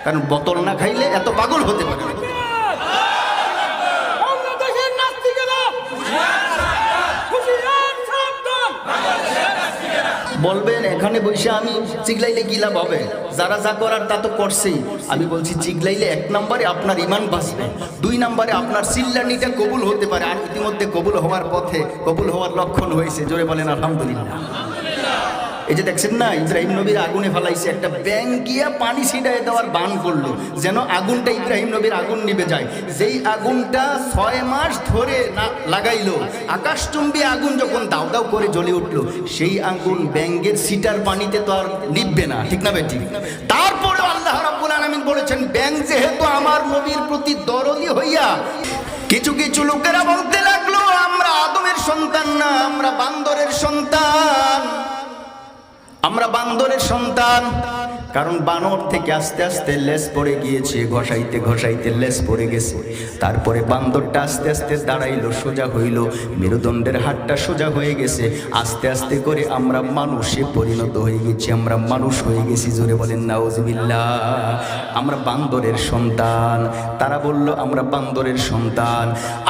কারণ বোতল না খাইলে এত পাগল হতে পারে না। বলবেন এখানে বসে আমি চিগলাইলে কি লাভ হবে, যারা যা করার তা তো করছেই। আমি বলছি চিগলাইলে 1 নম্বরে আপনার ইমান বাঁচবে, 2 নম্বরে আপনার চিল্লানিটা কবুল হতে পারে। আর ইতিমধ্যে কবুল হওয়ার পথে, কবুল হওয়ার লক্ষণ হয়েছে। জোরে বলেন আলহামদুলিল্লাহ। এই যে দেখছেন না, ইব্রাহিম নবীর আগুনে ফেলাইছে, একটা ব্যাং গিয়া পানি ছিটায় দেওয়ার বান করলো যেন আগুনটা ইব্রাহিম নবীর আগুন নিভে যায়। যেই আগুনটা 6 মাস ধরে না লাগাইলো, আকাশচুম্বী আগুন যখন দাউ দাউ করে জ্বলে উঠলো, সেই আগুন ব্যাঙ্গের সিটার পানিতে তো আর নিভবে না, ঠিক না বেটি? তারপরে আল্লাহ রাব্বুল আলামিন বলেছেন, ব্যাং যেহেতু আমার নবীর প্রতি দরদি হইয়া কিছু কিছু লোকেরা বলতে লাগলো আমরা আদমের সন্তান না, আমরা বান্দরের সন্তান, আমরা বান্দরের সন্তান। কারণ বানর থেকে আস্তে আস্তে লেজ পড়ে গিয়েছে, ঘষাইতে ঘষাইতে লেজ পড়ে গেছে। তারপরে বান্দরটা আস্তে আস্তে দাঁড়াইলো, সোজা হইল, মেরুদণ্ডের হাড়টা সোজা হয়ে গেছে। আস্তে আস্তে করে আমরা মানুষে পরিণত হয়ে গেছি, আমরা মানুষ হয়ে গেছি। জোরে বলেন নাউজুবিল্লাহ। আমরা বান্দরের সন্তান। তারা বলল আমরা বান্দরের সন্তান।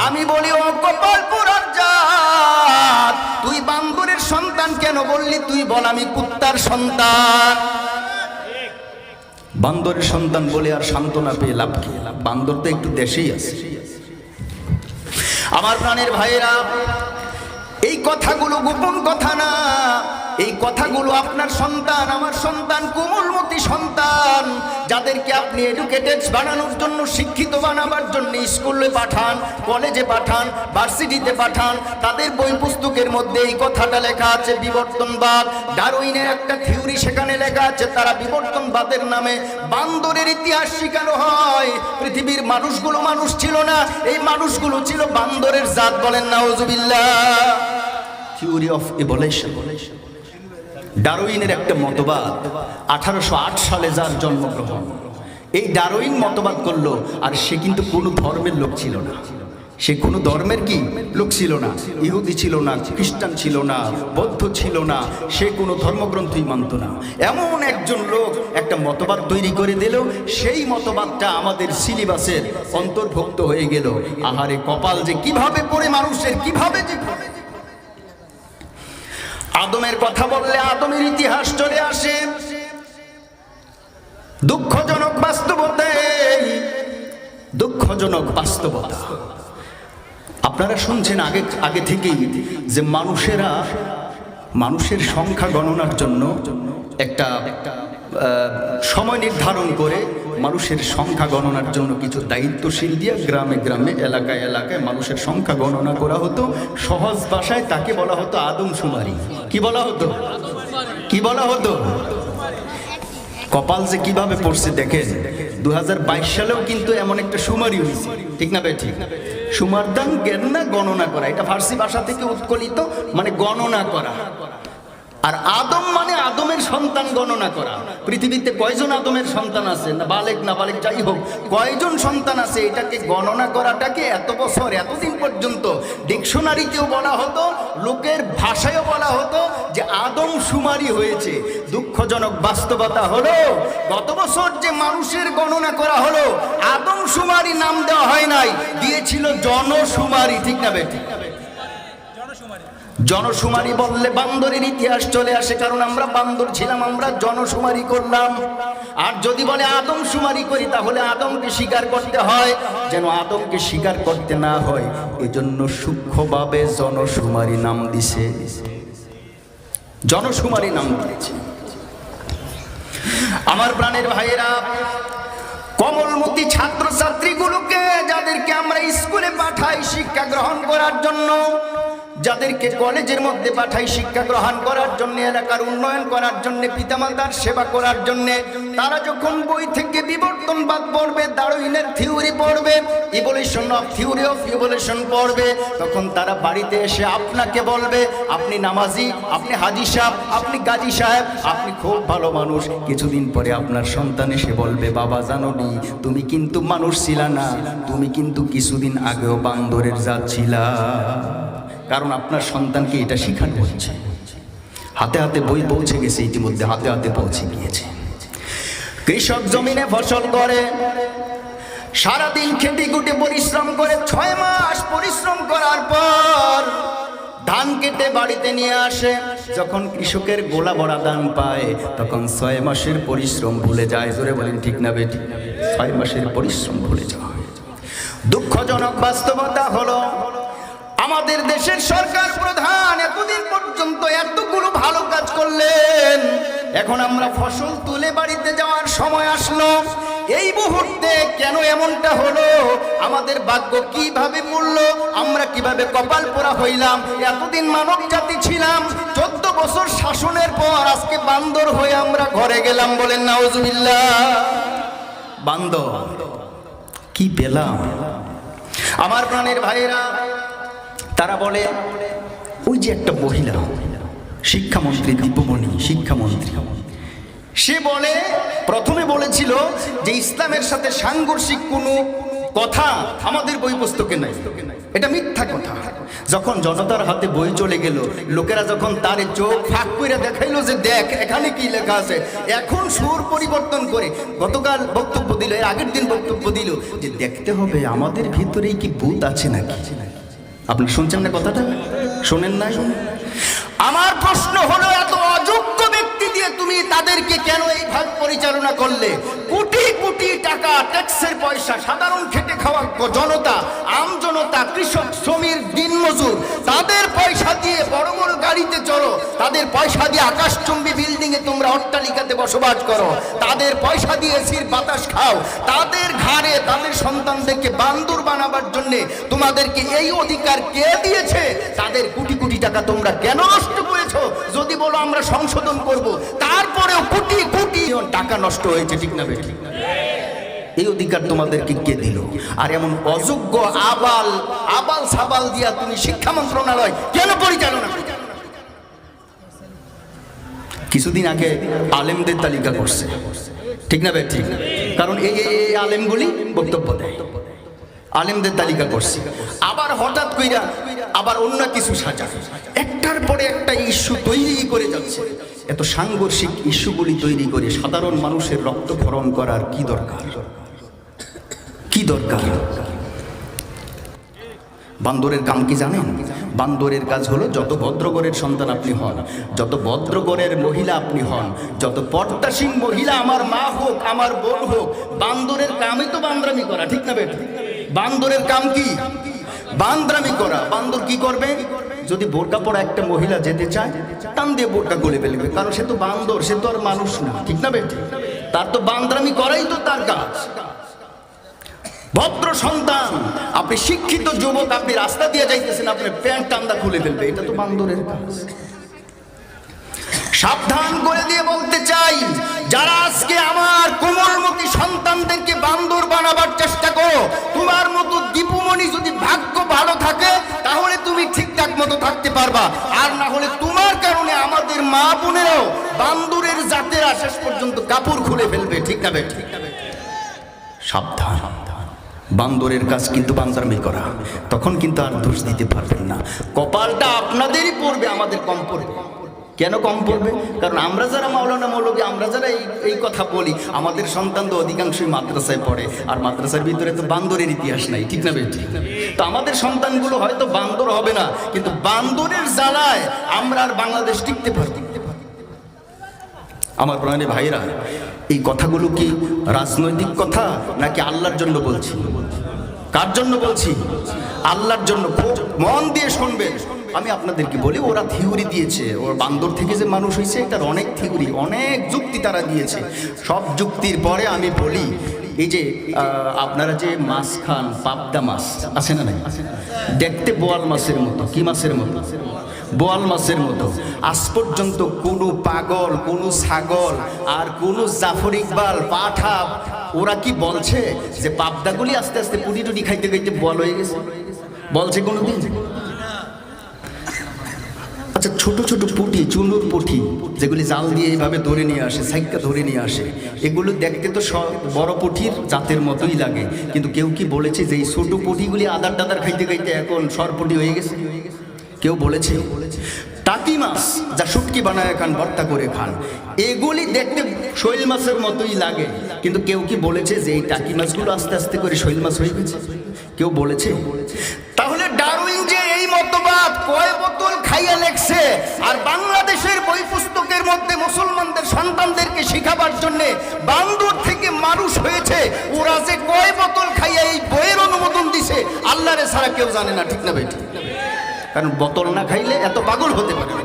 আমি বলি ও কপাল পোড়ার জাত, তুই বান্দরের সন্তান কেন বললি? তুই বল আমি কুত্তার সন্তান। বান্দরের সন্তান বলে আর সান্ত্বনা পেয়ে লাভ কি? বান্দর তো একটু দেশেই আছে। আমার প্রাণের ভাইয়েরা, এই কথাগুলো গোপন কথা না, এই কথাগুলো আপনার সন্তান, আমার সন্তান, কোমলমতি সন্তান, যাদেরকে আপনি এডুকেটেড বানানোর জন্য, শিক্ষিত বানাবার জন্য স্কুলে পাঠান, কলেজে পাঠান, ভার্সিটিতে পাঠান, তাদের বই পুস্তকের মধ্যে এই কথাটা লেখা আছে, বিবর্তনবাদ। ডারউইনের একটা থিওরি সেখানে লেখা আছে। তারা বিবর্তনবাদের নামে বান্দরের ইতিহাস শেখানো হয়। পৃথিবীর মানুষগুলো মানুষ ছিল না, এই মানুষগুলো ছিল বান্দরের জাত। বলেন নাউজুবিল্লাহ। থিওরি অফ ইভলিউশন, ডারউইনের একটা মতবাদ। 1808 সালে যার জন্মগ্রহণ, এই ডারউইন মতবাদ করলো। আর সে কিন্তু কোনো ধর্মের লোক ছিল না, সে কোনো ধর্মের কি লোক ছিল না। ইহুদি ছিল না, খ্রিস্টান ছিল না, বৌদ্ধ ছিল না, সে কোনো ধর্মগ্রন্থই মানত না। এমন একজন লোক একটা মতবাদ তৈরি করে দিল, সেই মতবাদটা আমাদের সিলেবাসের অন্তর্ভুক্ত হয়ে গেল। আহারে কপাল যে কিভাবে পড়ে মানুষের, কিভাবে যে আদমের কথা বললে আদমের ইতিহাস চলে আসে। দুঃখজনক বাস্তবতা, দুঃখজনক বাস্তবতা। আপনারা শুনছেন আগে থেকেই যে মানুষের সংখ্যা গণনার জন্য একটা সময় নির্ধারণ করে মানুষের সংখ্যা গণনার জন্য কিছু দায়িত্বশীল দিয়ে গ্রামে গ্রামে, এলাকায় এলাকায় মানুষের সংখ্যা গণনা করা হতো। সহজ ভাষায় তাকে বলা হতো আদমশুমারি। কি বলা হতো? কি বলা হতো? কপাল যে কিভাবে পড়ছে দেখেন। 2022 সালেও কিন্তু এমন একটা শুমারি হয়েছে, ঠিক না ভাই? ঠিক। সুমারদান জ্ঞান না, গণনা করা। এটা ফার্সি ভাষা থেকে উৎকলিত, মানে গণনা করা। আর আদম মানে আদমের সন্তান গণনা করা। পৃথিবীতে কয়জন আদমের সন্তান আছে, না বালেক না বালেক যাই হোক, কয়জন সন্তান আছে, এটাকে গণনা করাটাকে এত বছর, এতদিন পর্যন্ত ডিকশনারিতেও বলা হতো, লোকের ভাষায়ও বলা হতো যে আদম শুমারি হয়েছে। দুঃখজনক বাস্তবতা হলো গত বছর যে মানুষের গণনা করা হলো, আদম শুমারি নাম দেওয়া হয় নাই, দিয়েছিল জনশুমারি। ঠিক না বেটি? জনশুমারি বললে বান্দরের ইতিহাস চলে আসে, কারণ আমরা বান্দর ছিলাম, আমরা জনশুমারি করলাম। আর যদি বলে আদম শুমারি করি, তাহলে আদমকে স্বীকার করতে হয়। যেন আদমকে স্বীকার করতে না হয়, এজন্য সূক্ষ্মভাবে জনশুমারি নাম দিছে, জনশুমারি নাম দিয়েছে। আমার প্রাণের ভাইয়েরা, কোমলমতি ছাত্রছাত্রীগুলোকে, যাদেরকে আমরা স্কুলে পাঠাই শিক্ষা গ্রহণ করার জন্য, যাদেরকে কলেজের মধ্যে পাঠাই শিক্ষা গ্রহণ করার জন্য, এলাকার উন্নয়ন করার জন্য, পিতামাতার সেবা করার জন্য, তারা যখন বই থেকে বিবর্তনবাদ পড়বে, ডারউইনের থিওরি পড়বে, evolution of theory of evolution পড়বে, তখন তারা বাড়িতে এসে আপনাকে বলবে আপনি নামাজি, আপনি হাজি সাহেব, আপনি গাজী সাহেব, আপনি খুব ভালো মানুষ। কিছুদিন পরে আপনার সন্তান এসে বলবে, বাবা জানো নি, তুমি কিন্তু মানুষ ছিলা না, তুমি কিন্তু কিছুদিন আগেও বান্দরের জাত ছিলা। কারণ আপনার সন্তানকে এটা শিখানো হচ্ছে। হাতে হাতে বই পৌঁছে গেছে, ইতিমধ্যে হাতে হাতে পৌঁছে গিয়েছে। কৃষক জমিনে ফসল করে, সারাদিন খেটে খুটে পরিশ্রম করে, 6 মাস পরিশ্রম করার পর ধান কেটে বাড়িতে নিয়ে আসে। যখন কৃষকের গোলা ভরা ধান পায় তখন 6 মাসের পরিশ্রম ভুলে যায়। জোরে বলেন ঠিক না বেটি? 6 মাসের পরিশ্রম ভুলে যায়। দুঃখজনক বাস্তবতা হলো আমাদের দেশের সরকার প্রধান এতদিন পর্যন্ত এতগুলো ভালো কাজ করলেন, এখন আমরা ফসল তুলে বাড়িতে যাওয়ার সময় আসলো, এই মুহূর্তে কেন এমনটা হলো? আমাদের ভাগ্য কিভাবে পড়লো? আমরা কিভাবে কপাল পোড়া হইলাম? এতদিন মানব জাতি ছিলাম, 14 বছর শাসনের পর আজকে বান্দর হয়ে আমরা ঘরে গেলাম। বলেন নাউজুবিল্লাহ। বান্দর কি পেলাম? আমার প্রাণের ভাইরা, তারা বলে ওই যে একটা মহিলা শিক্ষামন্ত্রী, দীপমণি শিক্ষামন্ত্রী, সে বলে, প্রথমে বলেছিল যে ইসলামের সাথে সাংঘর্ষিক কোনো কথা আমাদের বই পুস্তকে নাই, এটা মিথ্যা কথা। যখন জনতার হাতে বই চলে গেল, লোকেরা যখন তার চোখ ফাঁক করে দেখাইলো যে দেখ এখানে কি লেখা আছে, এখন সুর পরিবর্তন করে গতকাল বক্তব্য দিল, এর আগের দিন বক্তব্য দিল যে দেখতে হবে আমাদের ভিতরেই কি ভূত আছে নাকি। আপনি শুনছেন না কথাটা? শোনেন না? আমার প্রশ্ন হলো, এত অযোগ্য ব্যক্তি দিয়ে তুমি তাদেরকে কেন এইভাবে পরিচালনা করলে? কোটি কোটি টাকা ট্যাক্সের পয়সা, সাধারণ খেটে খাওয়া জনতা, আম জনতা, কৃষক, শ্রমিক, দিনমজুর, তাদের পয়সা দিয়ে বড় বড় গাড়িতে চড়ো, তাদের পয়সা দিয়ে আকাশচুম্বী বিল্ডিং এ তোমরা অট্টালিকাতে বসবাস করো, তাদের পয়সা দিয়ে এসির বাতাস খাও, তাদের ঘাড়ে তাদের সন্তানদেরকে বান্দর বানাবার জন্য তোমাদেরকে এই অধিকার কে দিয়েছে? তাদের কোটি কোটি টাকা তোমরা কেন নষ্ট করেছো? যদি বলো আমরা সংশোধন করব, তারপরেও কোটি কোটি টাকা নষ্ট হয়েছে, ঠিক না বেটি? এই অধিকার তোমাদেরকে কে দিল? আর এমন অযোগ্য আবাল আবাল সাবাল দিয়া তুমি শিক্ষা মন্ত্রণালয় কেন পরিচালনা করো? কিছুদিন আগে আলেমদের তালিকা করছে, ঠিক না বেটি? কারণ এই আলেমগুলি বক্তব্য দেয়, আলেমদের তালিকা করছে। আবার হঠাৎ কইরা আবার অন্য কিছু সাজা, একটার পরে একটা ইস্যু তৈরি করে যাচ্ছে। এত সাংঘর্ষিক ইস্যুগুলি তৈরি করে সাধারণ মানুষের রক্তক্ষরণ করার কি দরকার? কি দরকার? বান্দরের কাম কি জানেন? বান্দরের কাজ হলো, যত ভদ্রগরের সন্তান আপনি হন, যত ভদ্রগরের মহিলা আপনি হন, যত পর্দাসীন মহিলা আমার মা হোক, আমার বোন হোক, বান্দরের কামই তো বান্দরামি করা, ঠিক না বেটা? বান্দরের কাম কি? বান্দরামি করা। বান্দর কি করবে? যদি বোরকা পরা একটা মহিলা যেতে চায়, টান দিয়ে বোরকা গলে ফেলবে, কারণ সে তো বান্দর, সে তো আর মানুষ না, ঠিক না বেটা? তার তো বান্দরামি করাই তো তার কাজ। ভদ্র সন্তান, আপনি শিক্ষিত যুবক, আপনি রাস্তা দিয়ে যাইতেছেন, আপনি প্যান্ট টান্দা খুলে ফেলবে, এটা তো বান্দরের কাজ। সাবধান করে দিয়ে বলতে চাই, যারা আজকে আমার কোমলমতি সন্তানদেরকে বান্দর বানাবার চেষ্টা করো, তোমার মতো দীপুমণি যদি ভাগ্য ভালো থাকে তাহলে তুমি ঠিকঠাক মতো থাকতে পারবা, আর না হলে তোমার কারণে আমাদের মা বোনেরাও বান্দরের জাতেরা শেষ পর্যন্ত কাপড় খুলে ফেলবে, ঠিক না বেটা? সাবধান। বান্দরের কাজ কিন্তু বান্দরামি করা, তখন কিন্তু আর দোষ দিতে পারবেন না। কপালটা আপনাদেরই পড়বে, আমাদের কম পড়বে। কেন কম পড়বে? কারণ আমরা যারা মাওলানা মৌলবী, আমরা যারা এই কথা বলি, আমাদের সন্তান তো অধিকাংশই মাদ্রাসায় পড়ে, আর মাদ্রাসার ভিতরে তো বান্দরের ইতিহাস নাই, ঠিক না বেটি? তো আমাদের সন্তানগুলো হয়তো বান্দর হবে না, কিন্তু বান্দরের জ্বালায় আমরা আর বাংলাদেশ টিকতে পারব। আমার প্রাণের ভাইরা, এই কথাগুলো কি রাজনৈতিক কথা নাকি আল্লাহর জন্য বলছি? কার জন্য বলছি? আল্লাহর জন্য। খুব মন দিয়ে শুনবেন। আমি আপনাদেরকে বলি, ওরা থিওরি দিয়েছে, ওর বান্দর থেকে যে মানুষ হয়েছে এটার অনেক থিওরি, অনেক যুক্তি তারা দিয়েছে। সব যুক্তির পরে আমি বলি, এই যে আপনারা যে মাছ খান, পাবদা মাছ আছে না নাই? দেখতে বোয়াল মাছের মতো। কি মাছের মতো? বোয়াল মাছের মতো। আজ পর্যন্ত কোনো পাগল, কোনো ছাগল, আর কোনো জাফর ইকবাল, পাঠা, ওরা কি বলছে যে পাবদাগুলি আস্তে আস্তে পুটি টুটি খাইতে খাইতে বোয়াল হয়ে গেছে? বলছে কোনোদিন? আচ্ছা, ছোট ছোট পুঁটি, চুনুর পুঁটি, যেগুলি জাল দিয়ে এইভাবে ধরে নিয়ে আসে, সাইকা ধরে নিয়ে আসে, এগুলো দেখতে তো সব বড় পুঁটির জাতের মতোই লাগে, কিন্তু কেউ কি বলেছে যে এই ছোট পুঁটিগুলি আদার টাদার খাইতে খাইতে এখন সরপুটি হয়ে গেছে? কেউ বলেছে? টাকি মাছ যা শুটকি বানায় খান, ভর্তা করে খান, এগুলি দেখতে শৈল মাছের মতোই লাগে। কিন্তু কেউ কি বলেছে যে এই টাকি মাছগুলো আস্তে আস্তে করে শৈল মাছ হয়ে গেছে? কেউ বলেছে? তাহলে ডারউইন যে এই মতবাদ কয় বোতল খাইয়া লেখছে, আর বাংলাদেশের বই পুস্তকের মধ্যে মুসলমানদের সন্তানদেরকে শিখাবার জন্য বান্দর থেকে মানুষ হয়েছে, ওরা যে কয় বোতল খাইয়া এই বইয়ের অনুমোদন দিছে আল্লাহরে ছাড়া কেউ জানে না, ঠিক না ভাই? কারণ বোতল না খাইলে এত পাগল হতে পারে না।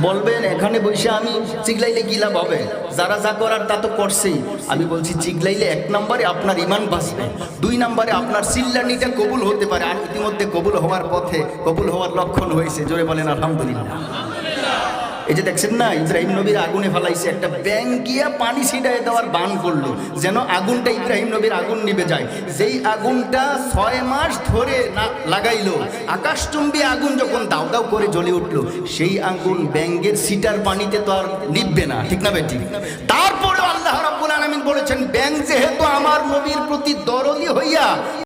বলবেন এখানে বসে আমি চিগলাইলে কি লাভ হবে? যারা যা করার তা তো করছেই। আমি বলছি চিগলাইলে 1 নম্বরে আপনার ইমান বাঁচবে, 2 নম্বরে আপনার চিল্লানিটা কবুল হতে পারে, আর ইতিমধ্যে কবুল হওয়ার পথে, কবুল হওয়ার লক্ষণ হয়েছে। জোরে বলেন আলহামদুলিল্লাহ। এই যে দেখছেন না, ইব্রাহিম নবীর আগুনে ফেলাইছে, একটা ব্যাং গিয়া পানি ছিটাই দেওয়ার বান করলো যেন আগুনটা ইব্রাহিম নবীর আগুন নিভে যায়। যেই আগুনটা 6 মাস ধরে না লাগাইলো, আকাশচুম্বী আগুন যখন দাউ দাউ করে জ্বলে উঠলো, সেই আগুন ব্যাঙ্গের সিটার পানিতে তো আর নিভবে না, ঠিক না বেটি? তারপরে আল্লাহ রাব্বুল আলামিন বলেছেন, ব্যাং যেহেতু আমার নবীর প্রতি দরদ